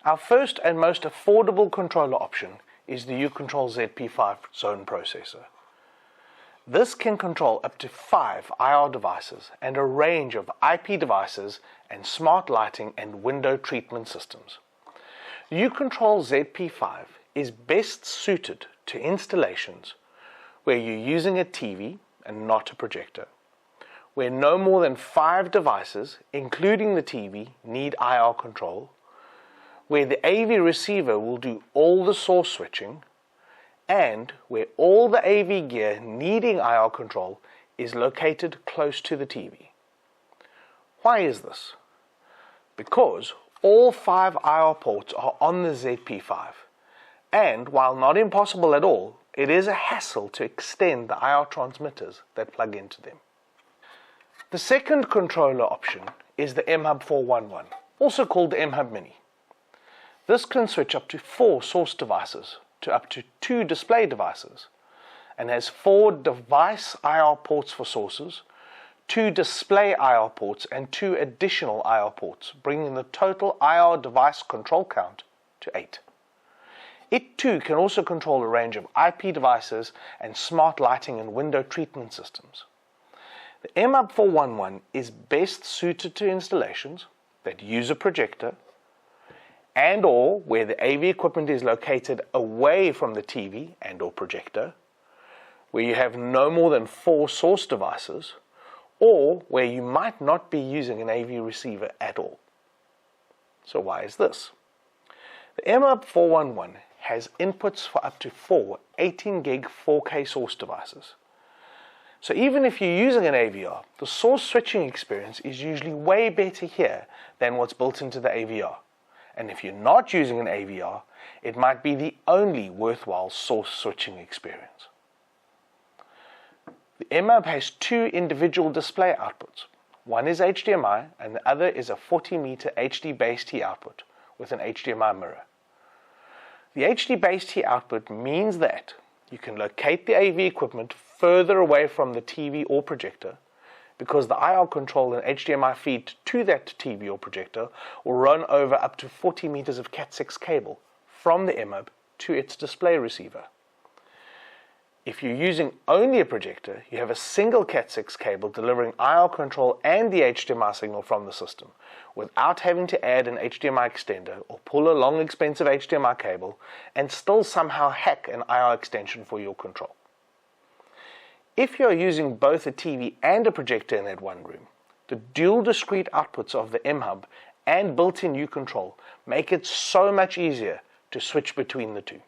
Our first and most affordable controller option is the uControl ZP5 Zone Processor. This can control up to 5 IR devices and a range of IP devices and smart lighting and window treatment systems. The uControl ZP5 is best suited to installations where you're using a TV and not a projector, where no more than 5 devices, including the TV, need IR control, where the AV receiver will do all the source switching, and where all the AV gear needing IR control is located close to the TV. Why is this? Because all 5 IR ports are on the ZP5, and while not impossible at all, it is a hassle to extend the IR transmitters that plug into them. The second controller option is the MHUB 411, also called the MHUB MINI. This can switch up to 4 source devices to up to 2 display devices, and has 4 device IR ports for sources, 2 display IR ports, and 2 additional IR ports, bringing the total IR device control count to 8. It too can also control a range of IP devices and smart lighting and window treatment systems. The MHUB 411 is best suited to installations that use a projector and or where the AV equipment is located away from the TV and or projector, where you have no more than 4 source devices, or where you might not be using an AV receiver at all. So why is this? The MHUB 411 has inputs for up to 4 18 gig 4K source devices. So even if you're using an AVR, the source switching experience is usually way better here than what's built into the AVR. And if you're not using an AVR, it might be the only worthwhile source switching experience. The MHUB has 2 individual display outputs. One is HDMI and the other is a 40-meter HD base T output with an HDMI mirror. The HD base T output means that you can locate the AV equipment further away from the TV or projector, because the IR control and HDMI feed to that TV or projector will run over up to 40 meters of Cat6 cable from the MHUB to its display receiver. If you're using only a projector, you have a single Cat6 cable delivering IR control and the HDMI signal from the system, without having to add an HDMI extender or pull a long expensive HDMI cable and still somehow hack an IR extension for your control. If you're using both a TV and a projector in that one room, the dual discrete outputs of the MHUB and built-in uControl make it so much easier to switch between the two.